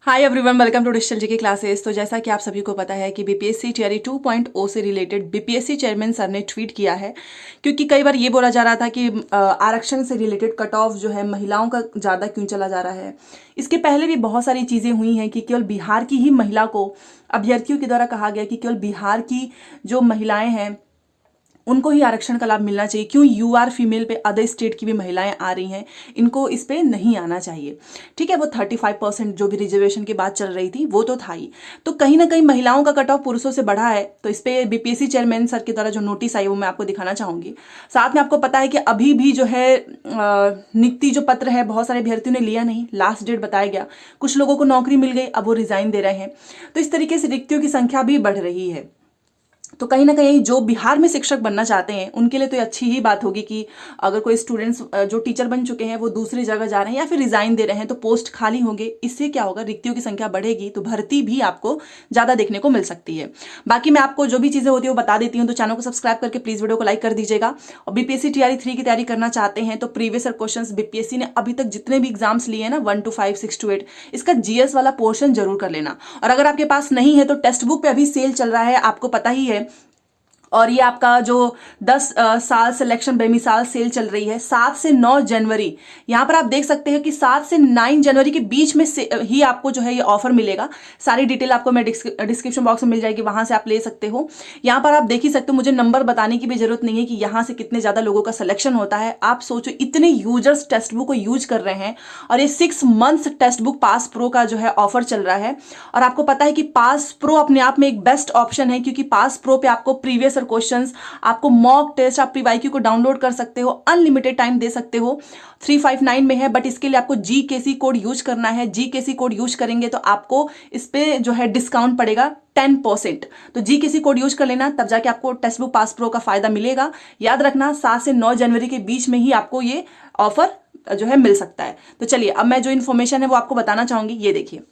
Hi everyone, welcome to digital GK classes. तो जैसा कि आप सभी को पता है कि बीपीएससी टीआरई 2.0 से रिलेटेड बीपीएससी चेयरमैन सर ने ट्वीट किया है, क्योंकि कई बार ये बोला जा रहा था कि आरक्षण से रिलेटेड कट ऑफ जो है महिलाओं का ज़्यादा क्यों चला जा रहा है। इसके पहले भी बहुत सारी चीज़ें हुई हैं कि केवल बिहार की ही महिला को अभ्यर्थियों के द्वारा कहा गया कि केवल बिहार की जो महिलाएं हैं उनको ही आरक्षण का लाभ मिलना चाहिए। क्यों यूआर फीमेल पे अदर स्टेट की भी महिलाएं आ रही हैं, इनको इस पे नहीं आना चाहिए। ठीक है, वो 35% जो भी रिजर्वेशन की बात चल रही थी वो तो था ही। तो कहीं ना कहीं महिलाओं का कट ऑफ पुरुषों से बढ़ा है। तो इस पे बीपीएससी चेयरमैन सर के द्वारा जो नोटिस आई वो मैं आपको दिखाना चाहूंगी। साथ में आपको पता है कि अभी भी जो है नियुक्ति जो पत्र है बहुत सारे अभ्यर्थियों ने लिया नहीं, लास्ट डेट बताया गया। कुछ लोगों को नौकरी मिल गई, अब वो रिजाइन दे रहे हैं। तो इस तरीके से रिक्तियों की संख्या भी बढ़ रही है। तो कहीं ना कहीं जो बिहार में शिक्षक बनना चाहते हैं उनके लिए तो ये अच्छी ही बात होगी कि अगर कोई स्टूडेंट्स जो टीचर बन चुके हैं वो दूसरी जगह जा रहे हैं या फिर रिजाइन दे रहे हैं तो पोस्ट खाली होंगे। इससे क्या होगा, रिक्तियों की संख्या बढ़ेगी तो भर्ती भी आपको ज़्यादा देखने को मिल सकती है। बाकी मैं आपको जो भी चीज़ें होती है वो बता देती हूँ। तो चैनल को सब्सक्राइब करके प्लीज़ वीडियो को लाइक कर दीजिएगा। और बीपीएससी टीआरई 3 की तैयारी करना चाहते हैं तो प्रीवियस क्वेश्चन बीपीएससी ने अभी तक जितने भी एग्जाम्स लिए हैं ना 1 to 5, 6 to 8, इसका जीएस वाला पोर्शन जरूर कर लेना। और अगर आपके पास नहीं है तो टेक्स्ट बुक पे अभी सेल चल रहा है, आपको पता ही है। और ये आपका जो 10 साल सिलेक्शन बेमिसाल सेल चल रही है 7 से 9 जनवरी। यहाँ पर आप देख सकते हैं कि 7 से 9 जनवरी के बीच में से ही आपको जो है ये ऑफर मिलेगा। सारी डिटेल आपको मैं डिस्क्रिप्शन बॉक्स में मिल जाएगी, वहां से आप ले सकते हो। यहाँ पर आप देख ही सकते हो, मुझे नंबर बताने की भी जरूरत नहीं है कि यहाँ से कितने ज्यादा लोगों का सिलेक्शन होता है। आप सोचो इतने यूजर्स टेक्स्ट बुक को यूज कर रहे हैं और ये 6 months text book pass pro का जो है ऑफर चल रहा है। और आपको पता है कि पास प्रो अपने आप में एक बेस्ट ऑप्शन है, क्योंकि पास प्रो पे आपको प्रीवियस क्वेश्चंस, आपको मॉक टेस्ट, आप प्रीवाईक्यू को डाउनलोड कर सकते हो, अनलिमिटेड टाइम दे सकते हो। 359 में है, बट इसके लिए आपको जीकेसी कोड यूज करना है। जीकेसी कोड यूज करेंगे तो आपको इस पे जो है डिस्काउंट पड़ेगा 10%। तो जीकेसी कोड यूज कर लेना, तब जाके आपको टेक्स्ट बुक पास प्रो का फायदा मिलेगा। याद रखना 7 से 9 जनवरी के बीच में ही आपको ये ऑफर जो है मिल सकता है। तो चलिए अब मैं जो इन्फॉर्मेशन है वो आपको बताना चाहूंगी। ये देखिए,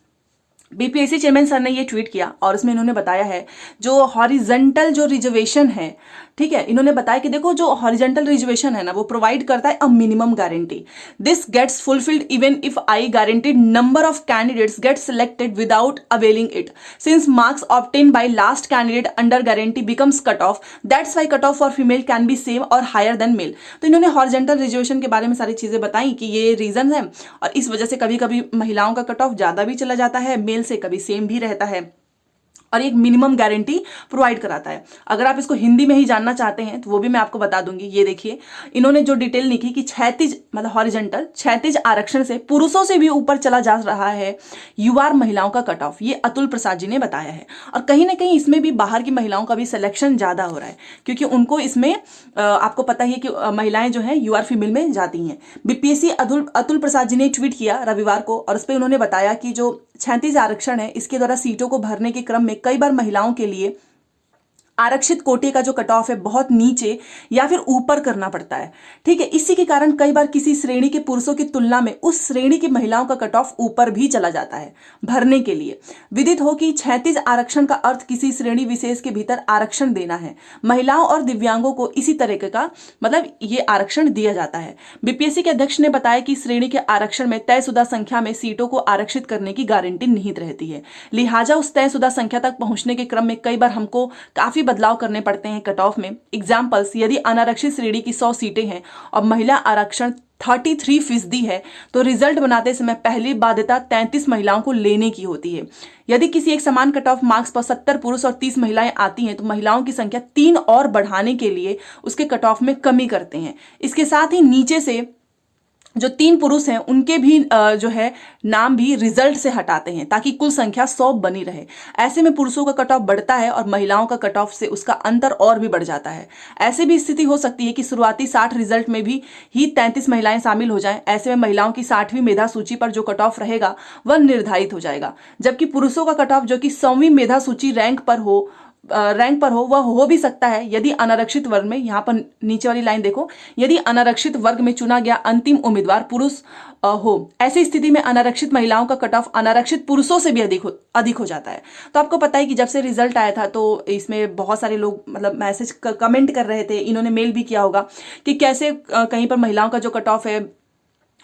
बीपीएससी चेयरमैन सर ने ये ट्वीट किया और उसमें इन्होंने बताया है जो हॉरिजेंटल जो रिजर्वेशन है, ठीक है, इन्होंने बताया कि देखो जो हॉरिजेंटल रिजर्वेशन है ना वो प्रोवाइड करता है a minimum guarantee. This gets fulfilled even if I guaranteed number of candidates get selected without availing it, since marks obtain by last candidate under guarantee becomes cut off, that's why cut off for female can be same और higher than male. तो इन्होंने horizontal reservation के बारे में सारी चीजें बताई कि ये रीजन है और इस वजह से कभी कभी महिलाओं का कट ऑफ ज्यादा भी चला जाता है, मेल से कभी सेम भी रहता है, और एक मिनिमम गारंटी प्रोवाइड कराता है। अगर आप इसको हिंदी में ही जानना चाहते हैं तो वो भी मैं आपको बता दूंगी। ये देखिए, इन्होंने जो डिटेल लिखी कि 36 मतलब हॉरिजेंटल 36 आरक्षण से पुरुषों से भी ऊपर चला जा रहा है यूआर महिलाओं का कट ऑफ, ये अतुल प्रसाद जी ने बताया है। और कहीं ना कहीं इसमें भी बाहर की महिलाओं का भी सिलेक्शन ज्यादा हो रहा है, क्योंकि उनको इसमें आपको पता ही है कि महिलाएं जो है यूआर फीमेल में जाती हैं। बीपीएससी अतुल प्रसाद जी ने ट्वीट किया रविवार को और उस पर उन्होंने बताया कि जो 36 आरक्षण है इसके द्वारा सीटों को भरने के क्रम में कई बार महिलाओं के लिए आरक्षित कोटे का जो कट ऑफ है बहुत नीचे या फिर ऊपर करना पड़ता है। ठीक है, इसी के कारण कई बार किसी श्रेणी के पुरुषों की तुलना में उस श्रेणी की महिलाओं का कट ऑफ ऊपर भी चला जाता है भरने के लिए। विदित हो कि 36 आरक्षण का अर्थ किसी श्रेणी विशेष के भीतर आरक्षण देना है। महिलाओं और दिव्यांगों को इसी तरह का मतलब ये आरक्षण दिया जाता है। बीपीएससी के अध्यक्ष ने बताया कि श्रेणी के आरक्षण में तयशुदा संख्या में सीटों को आरक्षित करने की गारंटी निहित रहती है, लिहाजा उस तयशुदा संख्या तक पहुंचने के क्रम में कई बार हमको काफी बदलाव करने पड़ते हैं कट ऑफ में। एग्जाम्पल्स, यदि अनारक्षित श्रेणी की 100 सीटें हैं और महिला आरक्षण 33% है तो रिजल्ट बनाते समय पहली बाध्यता 33 महिलाओं को लेने की होती है। यदि किसी एक समान कट ऑफ मार्क्स पर 70 पुरुष और 30 महिलाएं आती हैं तो महिलाओं की संख्या 3 और बढ़ाने के लिए उसके कट ऑफ में कमी करते हैं। इसके साथ ही नीचे से जो 3 पुरुष हैं उनके भी जो है नाम भी रिजल्ट से हटाते हैं ताकि कुल संख्या 100 बनी रहे। ऐसे में पुरुषों का कट ऑफ बढ़ता है और महिलाओं का कट ऑफ से उसका अंतर और भी बढ़ जाता है। ऐसे भी स्थिति हो सकती है कि शुरुआती 60 रिजल्ट में भी ही 33 महिलाएं शामिल हो जाएं। ऐसे में महिलाओं की 60वीं मेधा सूची पर जो कट ऑफ रहेगा वह निर्धारित हो जाएगा, जबकि पुरुषों का कट ऑफ जो कि 100वीं मेधा सूची रैंक पर हो वह हो भी सकता है यदि अनारक्षित वर्ग में, यहाँ पर नीचे वाली लाइन देखो, यदि अनारक्षित वर्ग में चुना गया अंतिम उम्मीदवार पुरुष हो। ऐसी स्थिति में अनारक्षित महिलाओं का कट ऑफ अनारक्षित पुरुषों से भी अधिक हो जाता है। तो आपको पता है कि जब से रिजल्ट आया था तो इसमें बहुत सारे लोग मतलब मैसेज कमेंट कर रहे थे, इन्होंने मेल भी किया होगा कि कैसे कहीं पर महिलाओं का जो कट ऑफ है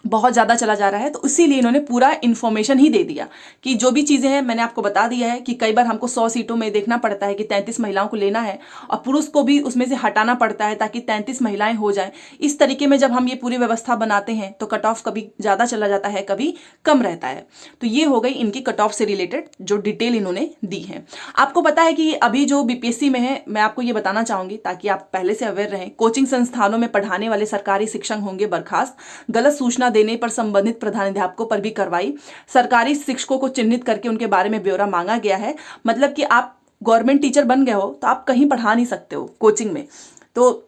बहुत ज़्यादा चला जा रहा है, तो इसीलिए इन्होंने पूरा इन्फॉर्मेशन ही दे दिया कि जो भी चीज़ें हैं मैंने आपको बता दिया है कि कई बार हमको 100 सीटों में देखना पड़ता है कि 33 महिलाओं को लेना है और पुरुष को भी उसमें से हटाना पड़ता है ताकि 33 महिलाएं हो जाएं। इस तरीके में जब हम ये पूरी व्यवस्था बनाते हैं तो कट ऑफ कभी ज़्यादा चला जाता है, कभी कम रहता है। तो ये हो गई इनकी कट ऑफ से रिलेटेड जो डिटेल इन्होंने दी है। आपको पता है कि अभी जो बीपीएससी में है, मैं आपको ये बताना चाहूंगी ताकि आप पहले से अवेयर रहें, कोचिंग संस्थानों में पढ़ाने वाले सरकारी शिक्षक होंगे बर्खास्त। गलत सूचना देने पर संबंधित प्रधानाध्यापकों पर भी कार्रवाई। सरकारी शिक्षकों को चिन्हित करके उनके बारे में ब्यौरा मांगा गया है। मतलब कि आप गवर्नमेंट टीचर बन गए हो तो आप कहीं पढ़ा नहीं सकते हो कोचिंग में। तो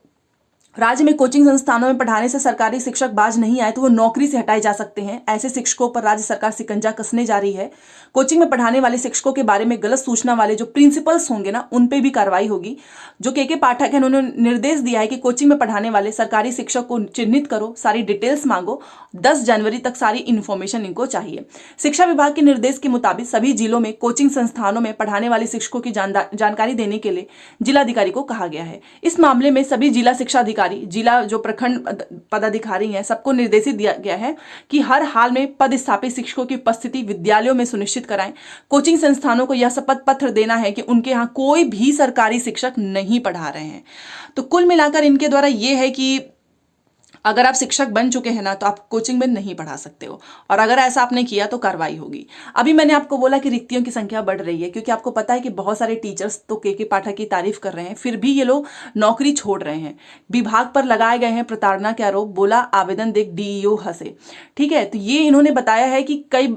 राज्य में कोचिंग संस्थानों में पढ़ाने से सरकारी शिक्षक बाज नहीं आए तो वो नौकरी से हटाए जा सकते हैं। ऐसे शिक्षकों पर राज्य सरकार शिकंजा कसने जा रही है। कोचिंग में पढ़ाने वाले शिक्षकों के बारे में गलत सूचना वाले जो प्रिंसिपल्स होंगे ना, उन पे भी कार्रवाई होगी। जो के पाठक है उन्होंने निर्देश दिया है कि कोचिंग में पढ़ाने वाले सरकारी शिक्षक को चिन्हित करो, सारी डिटेल्स मांगो, 10 जनवरी तक सारी इन्फॉर्मेशन इनको चाहिए। शिक्षा विभाग के निर्देश के मुताबिक सभी जिलों में कोचिंग संस्थानों में पढ़ाने वाले शिक्षकों की जानकारी देने के लिए जिलाधिकारी को कहा गया है। इस मामले में सभी जिला शिक्षा अधिकारी, जिला जो प्रखंड पदाधिकारी हैं, सबको निर्देशित दिया गया है कि हर हाल में पदस्थापित शिक्षकों की उपस्थिति विद्यालयों में सुनिश्चित कराएं। कोचिंग संस्थानों को यह शपथ पत्र देना है कि उनके यहाँ कोई भी सरकारी शिक्षक नहीं पढ़ा रहे हैं। तो कुल मिलाकर इनके द्वारा यह है कि अगर आप शिक्षक बन चुके हैं ना तो आप कोचिंग में नहीं पढ़ा सकते हो, और अगर ऐसा आपने किया तो कार्रवाई होगी। अभी मैंने आपको बोला कि रिक्तियों की संख्या बढ़ रही है क्योंकि आपको पता है कि बहुत सारे टीचर्स तो के पाठक की तारीफ कर रहे हैं, फिर भी ये लोग नौकरी छोड़ रहे हैं। विभाग पर लगाए गए हैं प्रताड़ना के आरोप, बोला आवेदन देख डीईओ हंसे। ठीक है, तो ये इन्होंने बताया है कि कई,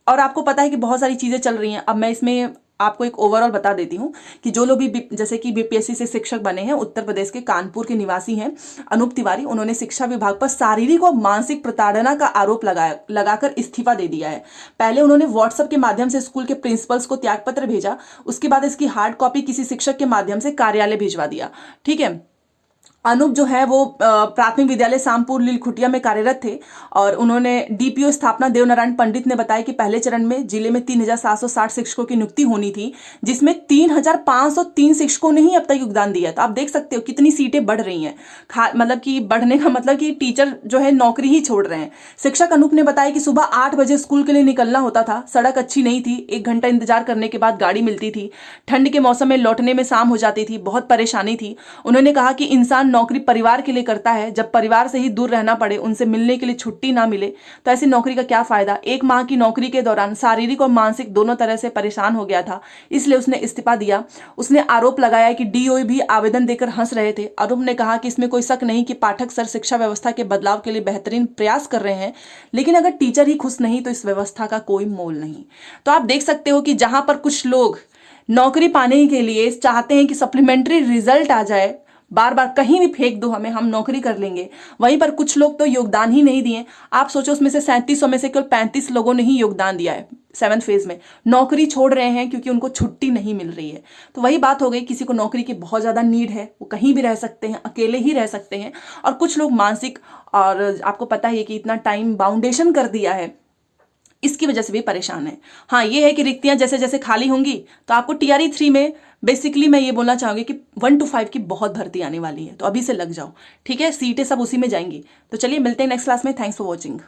और आपको पता है कि बहुत सारी चीज़ें चल रही हैं। अब मैं इसमें आपको एक ओवरऑल बता देती हूँ कि जो लोग भी जैसे कि बीपीएससी से शिक्षक बने हैं, उत्तर प्रदेश के कानपुर के निवासी हैं अनूप तिवारी, उन्होंने शिक्षा विभाग पर शारीरिक और मानसिक प्रताड़ना का आरोप लगाकर इस्तीफा दे दिया है। पहले उन्होंने व्हाट्सएप के माध्यम से स्कूल के प्रिंसिपल्स को त्यागपत्र भेजा, उसके बाद इसकी हार्ड कॉपी किसी शिक्षक के माध्यम से कार्यालय भिजवा दिया। ठीक है, अनूप जो है वो प्राथमिक विद्यालय शामपुर लीलखुटिया में कार्यरत थे और उन्होंने डीपीओ स्थापना देवनारायण पंडित ने बताया कि पहले चरण में जिले में 3760 शिक्षकों की नियुक्ति होनी थी, जिसमें 3503 शिक्षकों ने ही अब तक योगदान दिया। तो आप देख सकते हो कितनी सीटें बढ़ रही हैं। मतलब कि बढ़ने का मतलब कि टीचर जो है नौकरी ही छोड़ रहे हैं। शिक्षक अनूप ने बताया कि सुबह 8 बजे स्कूल के लिए निकलना होता था, सड़क अच्छी नहीं थी, 1 घंटा इंतजार करने के बाद गाड़ी मिलती थी, ठंड के मौसम में लौटने में शाम हो जाती थी, बहुत परेशानी थी। उन्होंने कहा कि इंसान नौकरी परिवार के लिए करता है, जब परिवार से ही दूर रहना पड़े, उनसे मिलने के लिए छुट्टी ना मिले तो ऐसी नौकरी का क्या फायदा। 1 माह की नौकरी के दौरान शारीरिक और मानसिक दोनों तरह से परेशान हो गया था, इसलिए उसने इस्तीफा दिया। उसने आरोप लगाया कि डीओ भी आवेदन देकर हंस रहे थे। अनूप ने कहा कि इसमें कोई शक नहीं कि पाठक सर शिक्षा व्यवस्था के बदलाव के लिए बेहतरीन प्रयास कर रहे हैं, लेकिन अगर टीचर ही खुश नहीं तो इस व्यवस्था का कोई मोल नहीं। तो आप देख सकते हो कि जहां पर कुछ लोग नौकरी पाने के लिए चाहते हैं कि सप्लीमेंट्री रिजल्ट आ जाए, बार बार कहीं भी फेंक दो हमें, हम नौकरी कर लेंगे, वहीं पर कुछ लोग तो योगदान ही नहीं दिए। आप सोचो उसमें से 3700 में से केवल 35 लोगों ने ही योगदान दिया है 7th फेज में, नौकरी छोड़ रहे हैं क्योंकि उनको छुट्टी नहीं मिल रही है। तो वही बात हो गई, किसी को नौकरी की बहुत ज़्यादा नीड है, वो कहीं भी रह सकते हैं, अकेले ही रह सकते हैं, और कुछ लोग मानसिक, और आपको पता ही है कि इतना टाइम बाउंडेशन कर दिया है, इसकी वजह से भी परेशान है। हाँ, ये है कि रिक्तियां जैसे जैसे खाली होंगी तो आपको टीआरई 3 में बेसिकली मैं ये बोलना चाहूंगी कि 1 to 5 की बहुत भर्ती आने वाली है, तो अभी से लग जाओ। ठीक है, सीटें सब उसी में जाएंगी। तो चलिए मिलते हैं नेक्स्ट क्लास में। Thanks for watching.